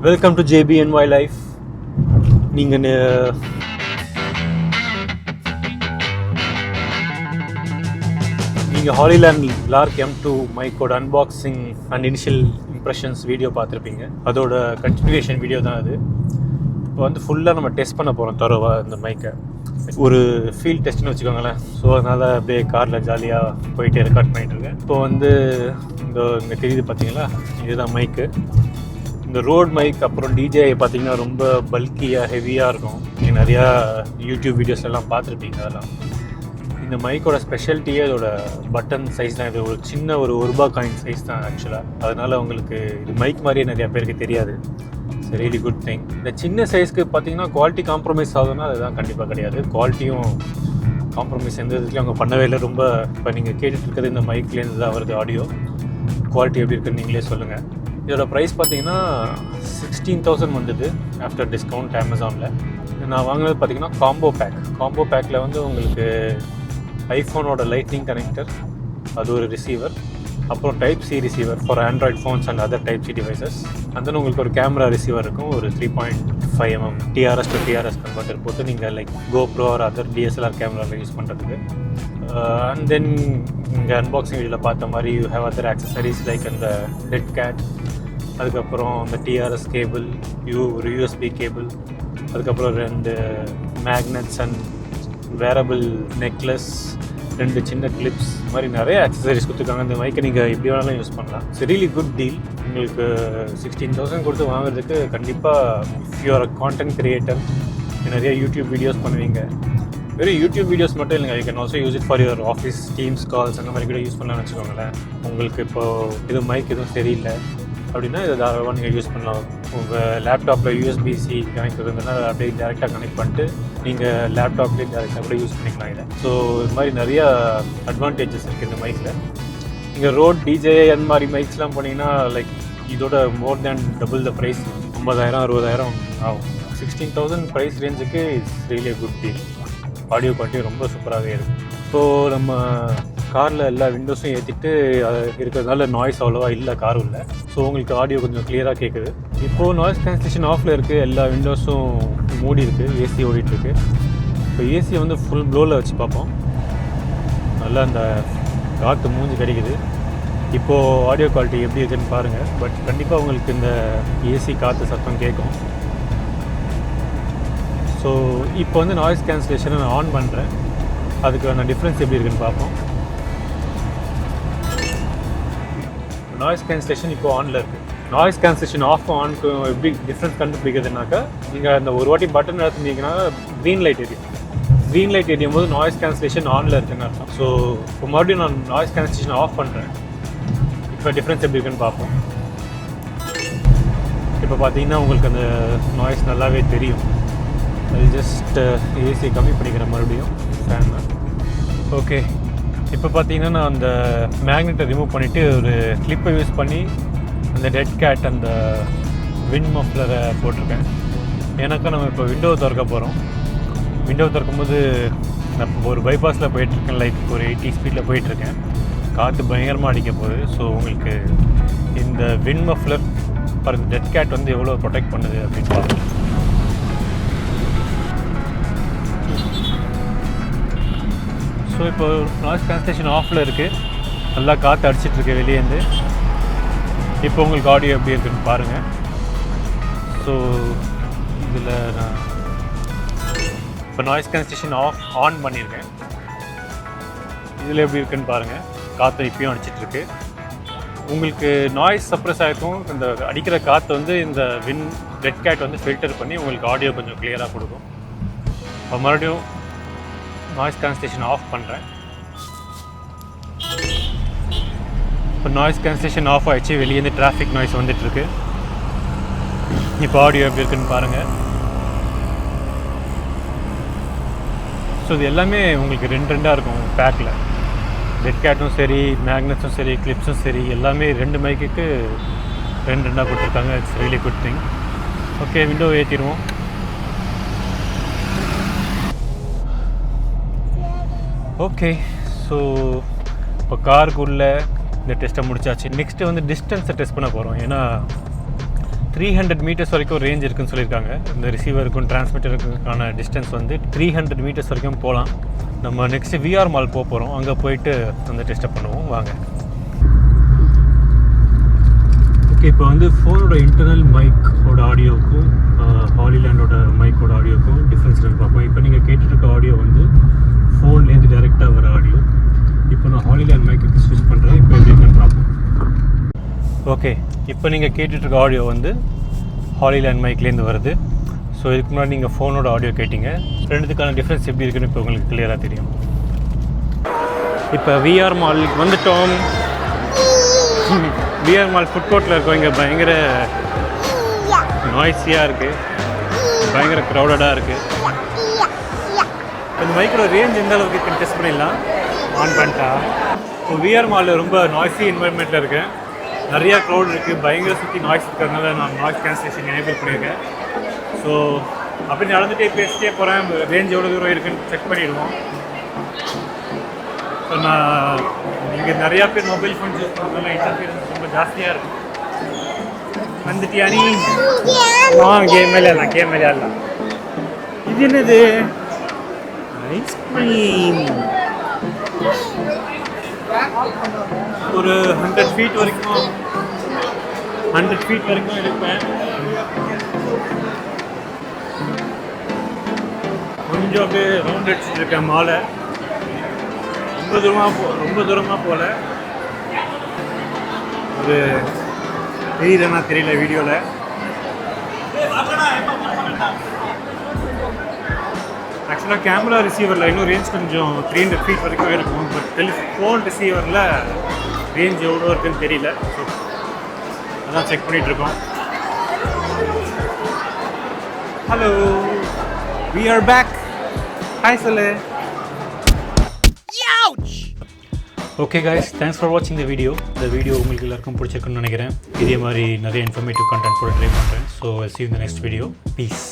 Welcome to JBNY life. நீங்கள் Hollyland Lav Mic unboxing and initial impressions video பார்த்துருப்பீங்க. அதோட continuation video தான் அது. இப்போ வந்து ஃபுல்லாக நம்ம டெஸ்ட் பண்ண போகிறோம் தரோவாக இந்த மைக்கை. ஒரு ஃபீல்ட் டெஸ்ட்னு வச்சுக்கோங்களேன். ஸோ அதனால் அப்படியே காரில் ஜாலியாக போயிட்டு ரெக்கார்ட் பண்ணிகிட்ருக்கேன். இப்போ வந்து இங்கே தெரியுது பார்த்தீங்களா, இதுதான் மைக்கு. இந்த ரோட் மைக் அப்புறம் டிஜே பார்த்தீங்கன்னா ரொம்ப பல்கியாக ஹெவியாக இருக்கும். நீங்கள் நிறையா யூடியூப் வீடியோஸ் எல்லாம் பார்த்துருப்பீங்க. அதெல்லாம் இந்த மைக்கோட ஸ்பெஷாலிட்டியே இதோட பட்டன் சைஸ் தான். இது ஒரு சின்ன ஒரு ரூபா காயின் சைஸ் தான் ஆக்சுவலாக. அதனால் உங்களுக்கு இது மைக் மாதிரியே நிறையா பேருக்கு தெரியாது. It's really good thing. இந்த சின்ன சைஸ்க்கு பார்த்தீங்கன்னா குவாலிட்டி காம்ப்ரமைஸ் ஆகுதுன்னா அதுதான் கண்டிப்பாக கிடையாது. குவாலிட்டியும் காம்ப்ரமைஸ் எந்த இதுலையும் அவங்க பண்ணவே இல்லை. ரொம்ப இப்போ நீங்கள் கேட்டுட்டு இருக்கிறது இந்த மைக்லேருந்து தான் வருது ஆடியோ. குவாலிட்டி எப்படி இருக்குன்னு நீங்களே சொல்லுங்கள். இதோட ப்ரைஸ் பார்த்தீங்கன்னா 16,000 வந்தது ஆஃப்டர் டிஸ்கவுண்ட் அமேசானில். நான் வாங்கினது பார்த்தீங்கன்னா காம்போ பேக்கில் வந்து உங்களுக்கு ஐஃபோனோட லைட்னிங் கனெக்டர், அது ஒரு ரிசீவர், அப்புறம் type C receiver for Android phones and other type C devices. And then உங்களுக்கு ஒரு கேமரா ரிசீவர் இருக்கும், ஒரு 3.5 mm TRS to TRS converter போட்டு நீங்கள் like GoPro or other DSLR கேமராவில் யூஸ் பண்ணுறதுக்கு. அண்ட் தென் இங்கே அன்பாக்சிங் வீடியோவில் பார்த்த மாதிரி you have other accessories like அந்த டெட் கேட், அதுக்கப்புறம் அந்த டிஆர்எஸ் கேபிள், ஒரு யூஎஸ்பி கேபிள், அதுக்கப்புறம் 2 மேக்னெட்ஸ் அண்ட் வேரபிள் நெக்லஸ், 2 சின்ன கிளிப்ஸ், இந்த மாதிரி நிறைய ஆக்சசரிஸ் கொடுத்துருக்காங்க. இந்த மைக்கை நீங்கள் எப்படி வேணாலும் யூஸ் பண்ணலாம். It's really good deal. உங்களுக்கு 16,000 கொடுத்து வாங்குறதுக்கு கண்டிப்பாக if you are a content creator, நிறைய யூடியூப் வீடியோஸ் பண்ணுவீங்க. வெறும் யூடியூப் வீடியோஸ் மட்டும் இல்லைங்க, you can also use it for your office teams calls, அந்த மாதிரி கூட யூஸ் பண்ணலாம்னு வச்சுக்கோங்களேன். உங்களுக்கு இப்போது இது மைக் எதுவும் சரியில்லை அப்படின்னா இதை தாராளமாக நீங்கள் யூஸ் பண்ணலாம். உங்கள் லேப்டாப்பில் யூஎஸ்பிசி கனெக்ட் இருந்ததுன்னா அதை அப்படியே டேரெக்டாக கனெக்ட் பண்ணிட்டு நீங்கள் லேப்டாப்லேயே டேரெக்டாக கூட யூஸ் பண்ணிக்கலாம் இதை. ஸோ இது மாதிரி நிறையா அட்வான்டேஜஸ் இருக்குது இந்த மைக்கில். நீங்கள் ரோட் டிஜே அந்த மாதிரி மைக்ஸ்லாம் போனீங்கன்னா லைக் இதோட மோர் தேன் டபுள் த ப்ரைஸ், 50,000 60,000 ஆகும். 16,000 ப்ரைஸ் ரேஞ்சுக்கு it's really good deal. Audio quality ரொம்ப சூப்பராகவே இருக்குது. இப்போது நம்ம காரில் எல்லா விண்டோஸும் ஏற்றிட்டு இருக்கிறதுனால நாய்ஸ் அவ்வளோவா இல்லை காரும் இல்லை. ஸோ உங்களுக்கு ஆடியோ கொஞ்சம் கிளியராக கேட்குது. இப்போது நாய்ஸ் கேன்சலேஷன் ஆஃபில் இருக்குது, எல்லா விண்டோஸும் மூடி இருக்குது, ஏசி ஓடிட்டுருக்கு. இப்போ ஏசியை வந்து ஃபுல் ப்ளோவில் வச்சு பார்ப்போம். நல்லா அந்த காற்று மூஞ்சி கிடைக்குது. இப்போது ஆடியோ குவாலிட்டி எப்படி இருக்குன்னு பாருங்கள். பட் கண்டிப்பாக உங்களுக்கு இந்த ஏசி காற்று சத்தம் கேட்கும். ஸோ இப்போ வந்து நாய்ஸ் கேன்சலேஷனை நான் ஆன் பண்ணுறேன். அதுக்கான டிஃப்ரென்ஸ் எப்படி இருக்குன்னு பார்ப்போம். நாய்ஸ் கேன்சலேஷன் இப்போ ஆனில் இருக்குது. நாய்ஸ் கேன்சலேஷன் ஆஃப் ஆனுக்கு எப்படி டிஃப்ரென்ஸ் கண்டுபிடிக்கிறதுனாக்கா, நீங்கள் அந்த ஒரு வாட்டி பட்டன் எடுத்துட்டீங்கன்னா க்ரீன் லைட் எரியும். க்ரீன் லைட் எரியும் போது நாய்ஸ் கேன்சலேஷன் ஆனில் இருக்குதுன்னு அர்த்தம். ஸோ இப்போ மறுபடியும் நான் நாய்ஸ் கேன்சலேஷன் ஆஃப் பண்ணுறேன். இப்போ டிஃப்ரென்ஸ் எப்படி இருக்குன்னு பார்ப்போம். இப்போ பார்த்தீங்கன்னா உங்களுக்கு அந்த நாய்ஸ் நல்லாவே தெரியும். அது ஜஸ்ட் ஏசி கம்மி பண்ணிக்கிறேன் மறுபடியும் ஃபேன். ஓகே, இப்போ பார்த்தீங்கன்னா நான் அந்த மேக்னெட்டை ரிமூவ் பண்ணிவிட்டு ஒரு கிளிப்பை யூஸ் பண்ணி அந்த டெட் கேட் அந்த விண்ட் மஃப்ளரை போட்டிருக்கேன். ஏன்னாக்கா நம்ம இப்போ விண்டோ திறக்க போகிறோம். விண்டோ திறக்கும்போது நான் ஒரு பைபாஸில் போயிட்டுருக்கேன், லைக் ஒரு 80 ஸ்பீடில் போயிட்டுருக்கேன். காற்று பயங்கரமாக அடிக்க போகுது. ஸோ உங்களுக்கு இந்த விண்ட் மஃப்ளர் பாருங்கள், டெட் கேட் வந்து எவ்வளோ ப்ரொடெக்ட் பண்ணுது அப்படின்னு பார்க்கணும். ஸோ இப்போ நாய்ஸ் கேன்சலேஷன் ஆஃபில் இருக்குது, நல்லா காற்று அடிச்சிட்ருக்கு வெளியேருந்து. இப்போ உங்களுக்கு ஆடியோ எப்படி இருக்குன்னு பாருங்கள். ஸோ இதில் நான் இப்போ நாய்ஸ் கேன்சலேஷன் ஆன் பண்ணியிருக்கேன். இதில் எப்படி இருக்குன்னு பாருங்கள். காற்று இப்பயும் அடிச்சிட்ருக்கு. உங்களுக்கு நாய்ஸ் சப்ரஸ் ஆகிருக்கும். இந்த அடிக்கிற காற்று வந்து இந்த டெட் கேட் வந்து ஃபில்டர் பண்ணி உங்களுக்கு ஆடியோ கொஞ்சம் கிளியராக கொடுக்கும். இப்போ மறுபடியும் நாய்ஸ் கேன்சலேஷன் ஆஃப் பண்ணுறேன். இப்போ நாய்ஸ் கேன்சலேஷன் ஆஃப் ஆகிடுச்சு. வெளியேருந்து டிராஃபிக் நாய்ஸ் வந்துட்டுருக்கு. இப்போ ஆடியோ எப்படி இருக்குன்னு பாருங்கள். ஸோ இது எல்லாமே உங்களுக்கு 2 இருக்கும் பேக்கில். டெட் கேட்டும் சரி, மேக்னெட்ஸும் சரி, கிளிப்ஸும் சரி, எல்லாமே 2 மைக்குக்கு 2 கொடுத்துருக்காங்க. It's really good thing. Okay, window ஏற்றிடுவோம். ஓகே, ஸோ இப்போ காருக்குள்ளே இந்த டெஸ்ட்டை முடிச்சாச்சு. நெக்ஸ்ட்டு வந்து டிஸ்டன்ஸை டெஸ்ட் பண்ண போகிறோம். ஏன்னா 300 மீட்டர்ஸ் வரைக்கும் ரேஞ்ச் இருக்குன்னு சொல்லியிருக்காங்க. இந்த ரிசீவருக்கும் டிரான்ஸ்மிட்டருக்கான டிஸ்டன்ஸ் வந்து 300 மீட்டர்ஸ் வரைக்கும் போகலாம். நம்ம நெக்ஸ்ட்டு விஆர் மால் போக போகிறோம். அங்கே போயிட்டு அந்த டெஸ்ட்டை பண்ணுவோம். வாங்க. ஓகே, இப்போ வந்து ஃபோனோட இன்டர்னல் மைக்கோட ஆடியோக்கும் ஹாலிலேண்டோட மைக்கோட ஆடியோக்கும் டிஃப்ரென்ஸ் பார்ப்போம். இப்போ நீங்கள் கேட்டுருக்க ஆடியோ வந்து ஃபோன்லேருந்து டைரெக்டாக வர ஆடியோ. இப்போ நான் ஹாலிலேண்ட் மைக்கு ஸ்விட்ச் பண்ணுறேன். இப்போ எப்படின்னு பார்ப்போம். ஓகே, இப்போ நீங்கள் கேட்டுட்ருக்க ஆடியோ வந்து ஹாலிலேண்ட் மைக்லேருந்து வருது. ஸோ இதுக்கு முன்னாடி நீங்கள் ஃபோனோட ஆடியோ கேட்டிங்க. ரெண்டுத்துக்கான டிஃப்ரென்ஸ் எப்படி இருக்குன்னு இப்போ உங்களுக்கு கிளியராக தெரியும். இப்போ விஆர் மாலுக்கு வந்துட்டோம். விஆர் மால் ஃபுட் கோர்ட்டில் இருக்கோம். இங்கே பயங்கர நாய்ஸியாக இருக்குது, பயங்கர க்ரௌடடாக இருக்குது. இந்த மைக்கோட ரேஞ்ச் எந்த அளவுக்கு டெஸ்ட் பண்ணிடலாம். ஆன் பண்ணிட்டா இப்போ விஆர் மாலில் ரொம்ப நாய்ஸி என்வரன்மெண்ட்டில் இருக்கேன். நிறையா க்ரௌட் இருக்குது, பயங்கர சுற்றி நாய்ஸ் இருக்கிறதுனால நான் நாய்ஸ் கேன்சலேஷன் எனேபிள் பண்ணியிருக்கேன். ஸோ அப்படி நடந்துகிட்டே பேசிட்டே போகிறேன். ரேஞ்ச் எவ்வளோ தூரம் இருக்குன்னு செக் பண்ணிடுவோம். ஸோ நான் இங்கே நிறையா பேர் மொபைல் ஃபோன்ஸ் யூஸ் பண்ணுறதுனால இன்டர்ஃபியரன்ஸ் ரொம்ப ஜாஸ்தியாக இருக்கும். வந்துட்டியா நீ? கேம் விளையாடலாம், கேம் விளையாடலாம். இது என்னது? ஐஸ்கிரீம். ஒரு 100 ஃபீட் வரைக்கும் இருப்பேன். கொஞ்சம் அப்படியே ரவுண்ட் அடிச்சுட்டு இருக்கேன் மாலை. ரொம்ப தூரமாக போகல. ஒரு தெரியுதுன்னா தெரியல வீடியோவில். ஆக்சுவலாக கேமரா ரிசீவரில் இன்னும் ரேஞ்ச் கொஞ்சம் 300 ஃபீட் வரைக்கும் இருக்கும். பட் ஃபோன் ரிசீவரில் ரேஞ்ச் எவ்வளோ இருக்குன்னு தெரியல. ஸோ அதான் செக் பண்ணிகிட்ருக்கோம். Hello, we are back. Hi சொல்லு. ஓகே guys, தேங்க்ஸ் ஃபார் வாட்சிங் த வீடியோ. இந்த வீடியோ உங்களுக்கு எல்லாருக்கும் பிடிச்சிருக்குன்னு நினைக்கிறேன். இதே மாதிரி நிறைய இன்ஃபர்மேட்டிவ் கண்டென்ட் கூட ட்ரை பண்ணுறேன். So see you in the next video. Peace.